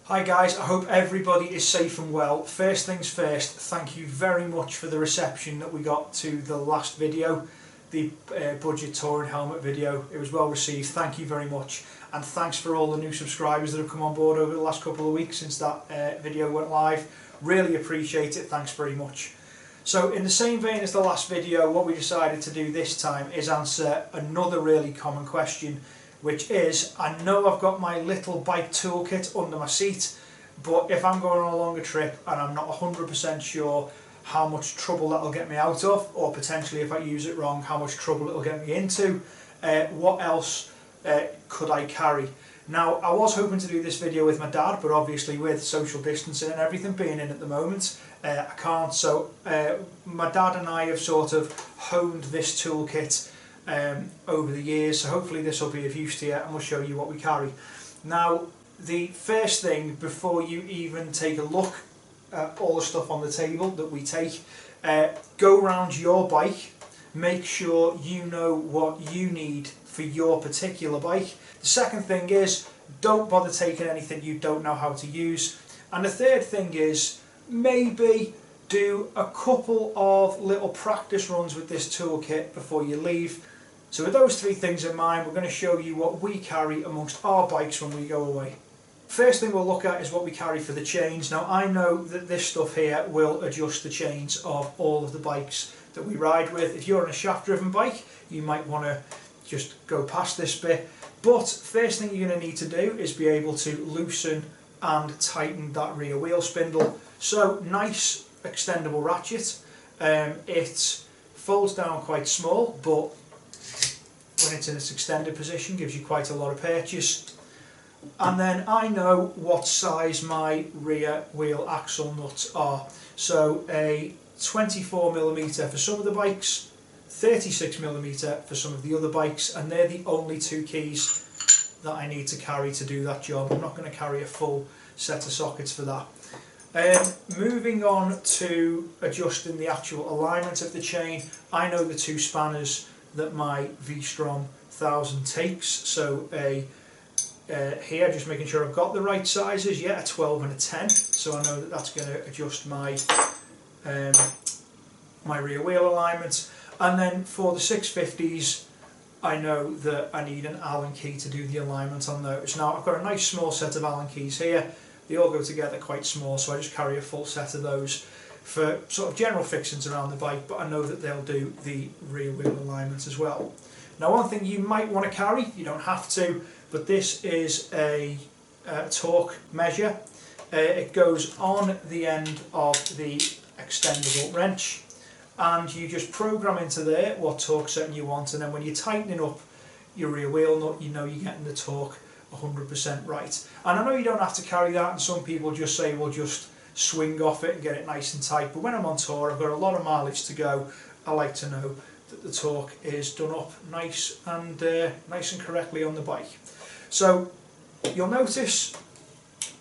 Hi guys, I hope everybody is safe and well. First things first, thank you very much for the reception that we got to the last video, the budget touring helmet video. It was well received, thank you very much. And thanks for all the new subscribers that have come on board over the last couple of weeks since that video went live. Really appreciate it, thanks very much. So in the same vein as the last video, what we decided to do this time is answer another really common question, which is, I know I've got my little bike toolkit under my seat, but if I'm going on a longer trip and I'm not 100% sure how much trouble that'll get me out of, or potentially if I use it wrong, how much trouble it'll get me into, what else could I carry? Now, I was hoping to do this video with my dad, but obviously with social distancing and everything being in at the moment, I can't. So my dad and I have sort of honed this toolkit over the years, so hopefully this will be of use to you and we'll show you what we carry. Now, the first thing before you even take a look at all the stuff on the table that we take, go around your bike, make sure you know what you need for your particular bike. The second thing is, don't bother taking anything you don't know how to use. And the third thing is, maybe do a couple of little practice runs with this toolkit before you leave. So with those three things in mind, we're going to show you what we carry amongst our bikes when we go away. First thing we'll look at is what we carry for the chains. Now, I know that this stuff here will adjust the chains of all of the bikes that we ride with. If you're on a shaft driven bike, you might want to just go past this bit. But first thing you're going to need to do is be able to loosen and tighten that rear wheel spindle. So, nice extendable ratchet. It folds down quite small, but when it's in its extended position gives you quite a lot of purchase. And then I know what size my rear wheel axle nuts are. So a 24mm for some of the bikes, 36mm for some of the other bikes, and they're the only two keys that I need to carry to do that job. I'm not going to carry a full set of sockets for that. Moving on to adjusting the actual alignment of the chain, I know the two spanners that my V-Strom 1000 takes. So here, just making sure I've got the right sizes. Yeah, a 12 and a 10. So I know that that's going to adjust my my rear wheel alignment. And then for the 650s, I know that I need an Allen key to do the alignment on those. Now, I've got a nice small set of Allen keys here. They all go together quite small, so I just carry a full set of those for sort of general fixings around the bike, but I know that they'll do the rear wheel alignment as well. Now, one thing you might want to carry, you don't have to, but this is a torque measure. It goes on the end of the extendable wrench, and you just program into there what torque setting you want, and then when you're tightening up your rear wheel nut, you know you're getting the torque 100% right. And I know you don't have to carry that, and some people just say, well, just swing off it and get it nice and tight. But when I'm on tour, I've got a lot of mileage to go. I like to know that the torque is done up nice and correctly on the bike. So you'll notice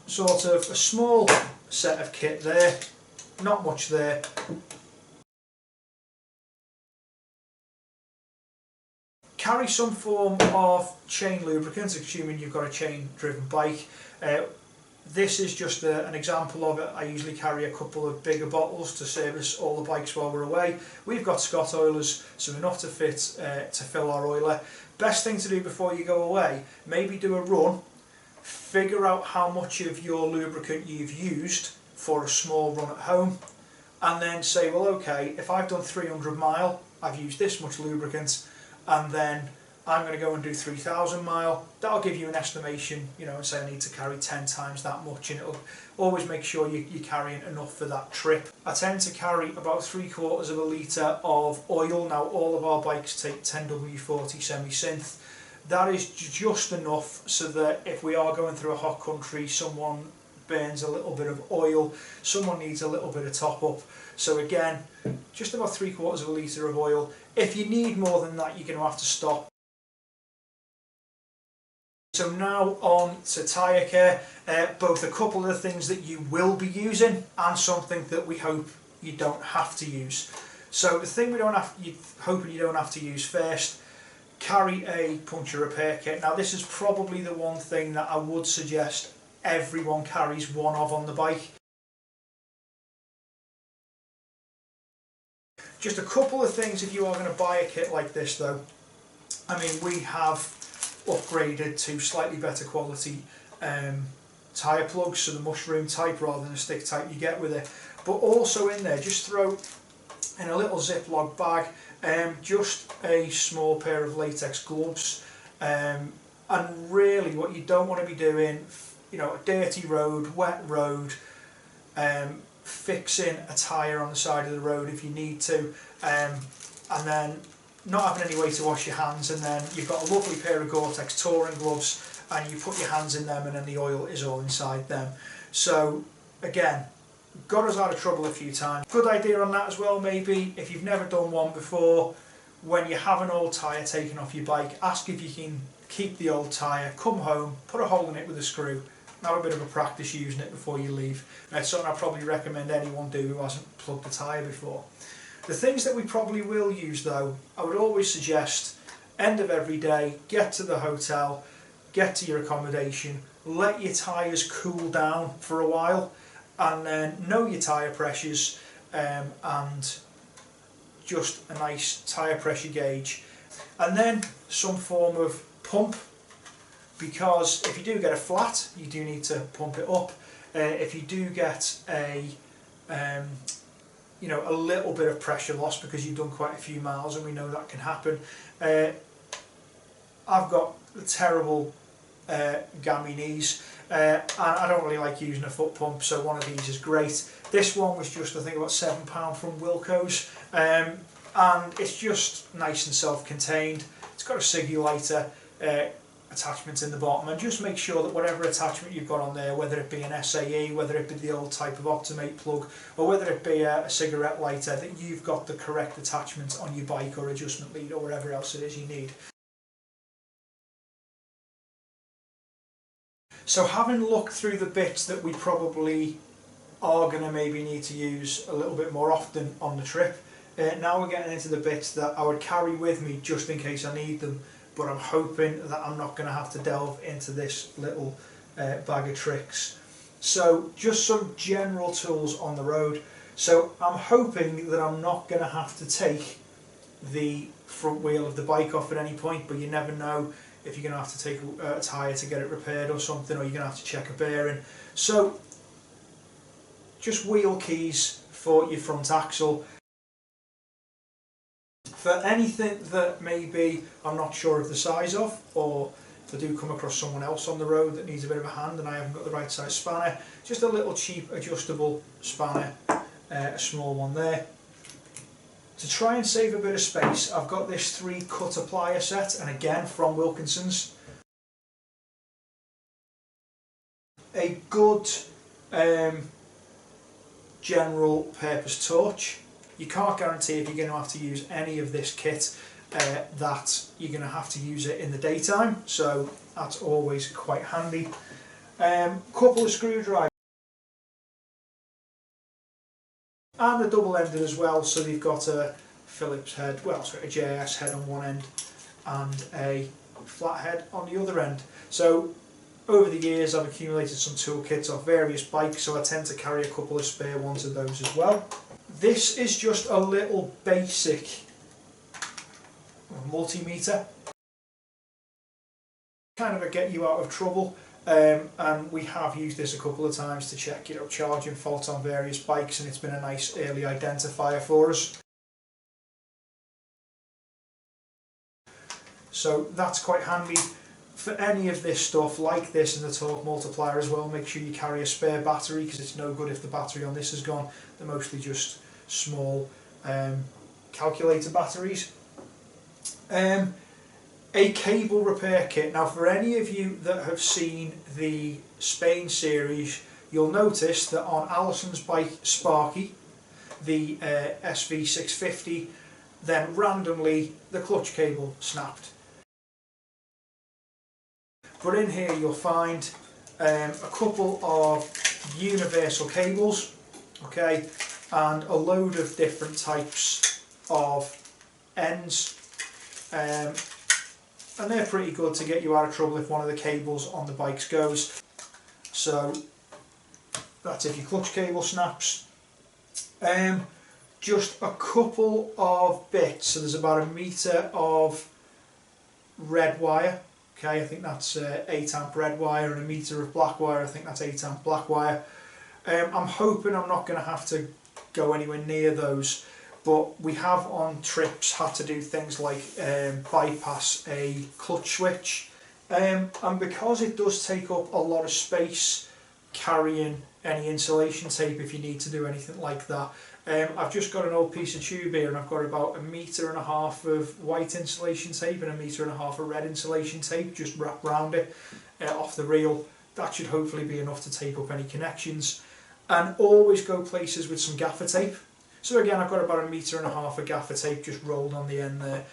sort of a small set of kit there, not much there. Carry some form of chain lubricant, assuming you've got a chain driven bike. This is just an example of it. I usually carry a couple of bigger bottles to service all the bikes while we're away. We've got Scott oilers, so enough to fit to fill our oiler. Best thing to do before you go away, maybe do a run, figure out how much of your lubricant you've used for a small run at home, and then say, well, okay, if I've done 300 mile, I've used this much lubricant, and then I'm going to go and do 3,000 mile. That'll give you an estimation, you know, and say I need to carry 10 times that much, and it'll always make sure you're carrying enough for that trip. I tend to carry about 3/4 of a litre of oil. Now, all of our bikes take 10W40 semi-synth. That is just enough so that if we are going through a hot country, someone burns a little bit of oil, someone needs a little bit of top up. So again, just about 3/4 of a litre of oil. If you need more than that, you're going to have to stop. So now on to tyre care, both a couple of the things that you will be using and something that we hope you don't have to use. So the thing you're hoping you don't have to use first, carry a puncture repair kit. Now this is probably the one thing that I would suggest everyone carries one of on the bike. Just a couple of things if you are going to buy a kit like this though. I mean, we have upgraded to slightly better quality tyre plugs, so the mushroom type rather than the stick type you get with it. But also in there, just throw in a little Ziploc bag just a small pair of latex gloves. And really what you don't want to be doing, you know, a dirty road, wet road, fixing a tyre on the side of the road if you need to, and then not having any way to wash your hands, and then you've got a lovely pair of Gore-Tex touring gloves and you put your hands in them and then the oil is all inside them. So again, got us out of trouble a few times. Good idea on that as well, maybe if you've never done one before, when you have an old tyre taken off your bike, ask if you can keep the old tyre, come home, put a hole in it with a screw, and have a bit of a practice using it before you leave. It's something I'd probably recommend anyone do who hasn't plugged a tyre before. The things that we probably will use though, I would always suggest end of every day, get to the hotel, get to your accommodation, let your tyres cool down for a while, and then know your tyre pressures and just a nice tyre pressure gauge, and then some form of pump, because if you do get a flat you do need to pump it up. If you do get a you know, a little bit of pressure loss because you've done quite a few miles, and we know that can happen. I've got terrible gammy knees, and I don't really like using a foot pump, so one of these is great. This one was just, I think, about £7 from Wilko's, and it's just nice and self-contained. It's got a Siggy lighter attachment in the bottom, and just make sure that whatever attachment you've got on there, whether it be an SAE, whether it be the old type of Optimate plug, or whether it be a cigarette lighter, that you've got the correct attachment on your bike or adjustment lead or whatever else it is you need. So having looked through the bits that we probably are going to maybe need to use a little bit more often on the trip, now we're getting into the bits that I would carry with me just in case I need them, but I'm hoping that I'm not going to have to delve into this little bag of tricks. So just some general tools on the road. So I'm hoping that I'm not going to have to take the front wheel of the bike off at any point, but you never know if you're going to have to take a tyre to get it repaired or something, or you're going to have to check a bearing. So just wheel keys for your front axle. For anything that maybe I'm not sure of the size of, or if I do come across someone else on the road that needs a bit of a hand and I haven't got the right size spanner, just a little cheap adjustable spanner, a small one there. To try and save a bit of space, I've got this 3-cutter plier set, and again from Wilkinson's. A good general purpose torch. You can't guarantee if you're going to have to use any of this kit that you're going to have to use it in the daytime, so that's always quite handy. Couple of screwdrivers, and a double-ended as well, so you've got a Phillips head, well, sorry, a JS head on one end and a flat head on the other end. So over the years I've accumulated some toolkits off various bikes, so I tend to carry a couple of spare ones of those as well. This is just a little basic multimeter, kind of a get you out of trouble, and we have used this a couple of times to check, you know, charging faults on various bikes, and it's been a nice early identifier for us. So that's quite handy. For any of this stuff, like this and the torque multiplier as well, make sure you carry a spare battery, because it's no good if the battery on this is gone. They're mostly just small calculator batteries. A cable repair kit. Now for any of you that have seen the Spain series, you'll notice that on Alison's bike Sparky, the SV650, then randomly the clutch cable snapped. But in here you'll find a couple of universal cables, okay, and a load of different types of ends, and they're pretty good to get you out of trouble if one of the cables on the bikes goes. So So that's if your clutch cable snaps. Just a couple of bits. So there's about 1 metre of red wire. Okay, I think that's 8 amp red wire, and 1 metre of black wire. I think that's 8 amp black wire. I'm hoping I'm not going to have to go anywhere near those, but we have on trips had to do things like bypass a clutch switch, and because it does take up a lot of space carrying any insulation tape if you need to do anything like that, I've just got an old piece of tube here, and I've got about 1.5 meters of white insulation tape and 1.5 meters of red insulation tape just wrapped around it off the reel. That should hopefully be enough to tape up any connections. And always go places with some gaffer tape. So again, I've got about 1.5 meters of gaffer tape just rolled on the end there.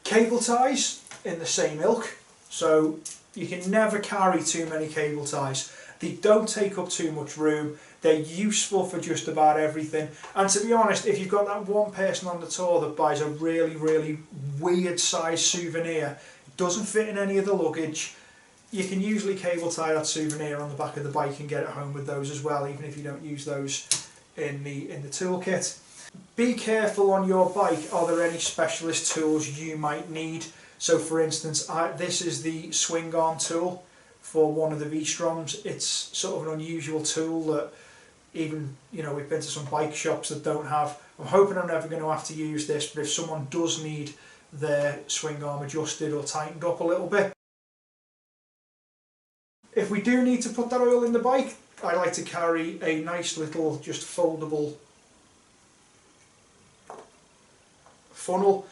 Cable ties in the same ilk, so you can never carry too many cable ties. They don't take up too much room, they're useful for just about everything, and to be honest, if you've got that one person on the tour that buys a really weird size souvenir, it doesn't fit in any of the luggage, you can usually cable tie that souvenir on the back of the bike and get it home with those as well, even if you don't use those in the toolkit. Be careful on your bike, are there any specialist tools you might need? So for instance, this is the swing arm tool for one of the V-Stroms. It's sort of an unusual tool that even, you know, we've been to some bike shops that don't have. I'm hoping I'm never going to have to use this, but if someone does need their swing arm adjusted or tightened up a little bit. If we do need to put that oil in the bike, I like to carry a nice little just foldable funnel.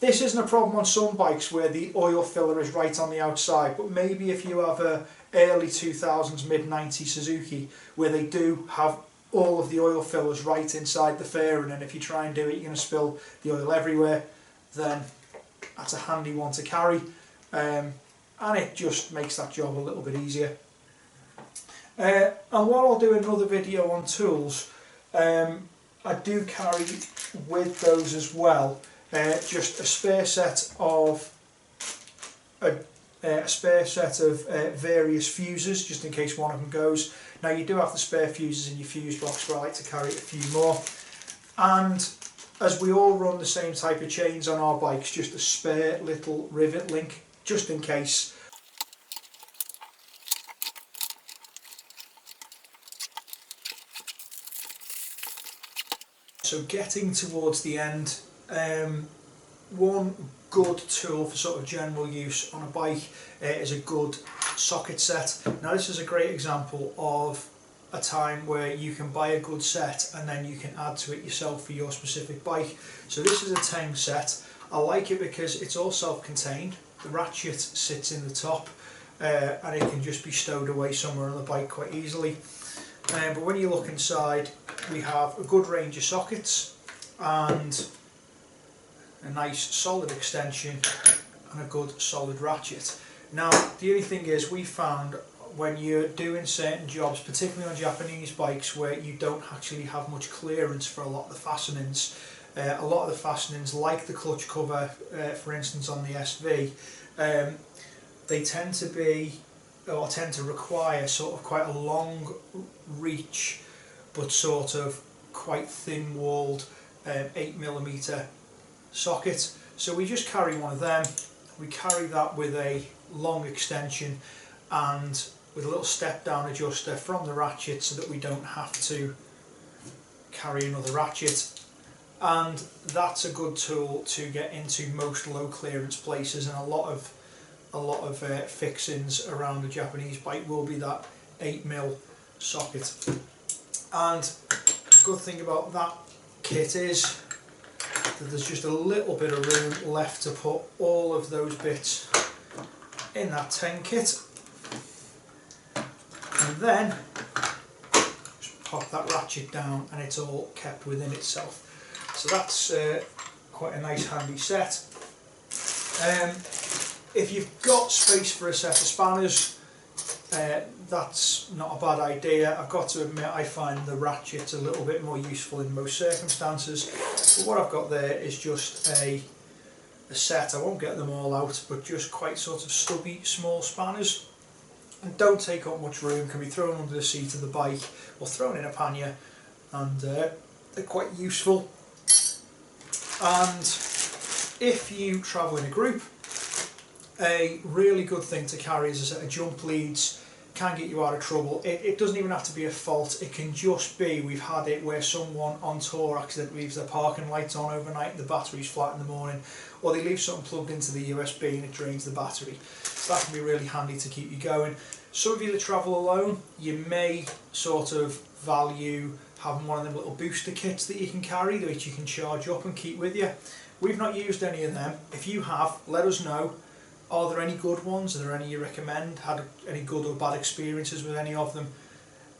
This isn't a problem on some bikes where the oil filler is right on the outside, but maybe if you have a early 2000s, mid-90s Suzuki where they do have all of the oil fillers right inside the fairing, and if you try and do it you're going to spill the oil everywhere, then that's a handy one to carry, and it just makes that job a little bit easier. And what I'll do in another video on tools, I do carry with those as well just a spare set of various fuses, just in case one of them goes. Now you do have the spare fuses in your fuse box, but I like to carry a few more. And as we all run the same type of chains on our bikes, just a spare little rivet link, just in case. So getting towards the end, one good tool for sort of general use on a bike is a good socket set. Now this is a great example of a time where you can buy a good set and then you can add to it yourself for your specific bike. So this is a Teng set. I like it because it's all self-contained. The ratchet sits in the top and it can just be stowed away somewhere on the bike quite easily. But when you look inside, we have a good range of sockets and a nice solid extension and a good solid ratchet. Now the only thing is, we found when you're doing certain jobs, particularly on Japanese bikes where you don't actually have much clearance for a lot of the fastenings, like the clutch cover, for instance on the SV, they tend to require sort of quite a long reach but sort of quite thin walled 8mm socket. So we just carry one of them. We carry that with a long extension and with a little step down adjuster from the ratchet so that we don't have to carry another ratchet. And that's a good tool to get into most low clearance places, and a lot of fixings around a Japanese bike will be that 8mm socket. And the good thing about that kit is that there's just a little bit of room left to put all of those bits in that Teng kit, and then just pop that ratchet down and it's all kept within itself. So that's quite a nice handy set. If you've got space for a set of spanners, that's not a bad idea. I've got to admit, I find the ratchets a little bit more useful in most circumstances, but what I've got there is just a a set. I won't get them all out, but just quite sort of stubby small spanners, and don't take up much room, can be thrown under the seat of the bike or thrown in a pannier, and they're quite useful. And if you travel in a group, a really good thing to carry is a set of jump leads. Can get you out of trouble. It doesn't even have to be a fault, it can just be, we've had it where someone on tour accidentally leaves their parking lights on overnight and the battery's flat in the morning, or they leave something plugged into the USB and it drains the battery. So that can be really handy to keep you going. Some of you that travel alone, you may sort of value having one of them little booster kits that you can carry, which you can charge up and keep with you. We've not used any of them. If you have, let us know. Are there any good ones? Are there any you recommend? Had any good or bad experiences with any of them?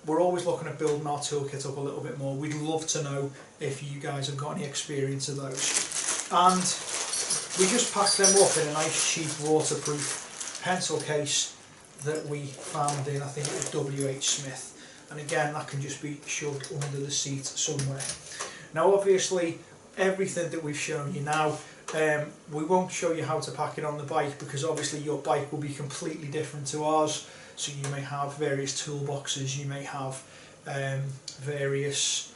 We're always looking at building our toolkit up a little bit more. We'd love to know if you guys have got any experience of those. And we just packed them up in a nice cheap waterproof pencil case that we found in, I think it was WH Smith. And again, that can just be shoved under the seat somewhere. Now obviously, everything that we've shown you now, we won't show you how to pack it on the bike, because obviously your bike will be completely different to ours. So you may have various toolboxes, you may have various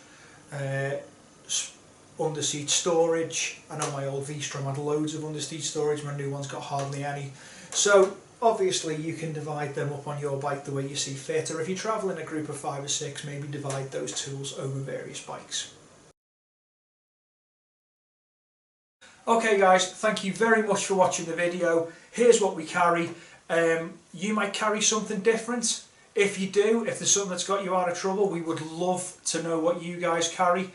under-seat storage. I know my old V-Strom had loads of under-seat storage, my new one's got hardly any. So obviously you can divide them up on your bike the way you see fit, or if you travel in a group of 5 or 6, maybe divide those tools over various bikes. Okay guys, thank you very much for watching the video. Here's what we carry. You might carry something different. If you do, if there's something that's got you out of trouble, we would love to know what you guys carry.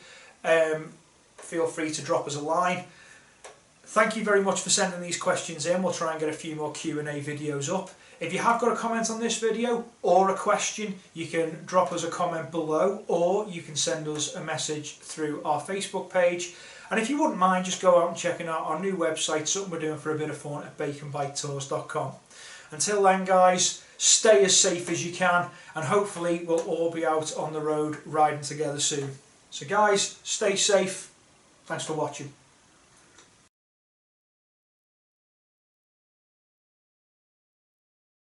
Feel free to drop us a line. Thank you very much for sending these questions in. We'll try and get a few more Q&A videos up. If you have got a comment on this video or a question, you can drop us a comment below, or you can send us a message through our Facebook page. And if you wouldn't mind, just go out and checking out our new website, something we're doing for a bit of fun, at baconbiketours.com. Until then guys, stay as safe as you can, and hopefully we'll all be out on the road riding together soon. So guys, stay safe. Thanks for watching.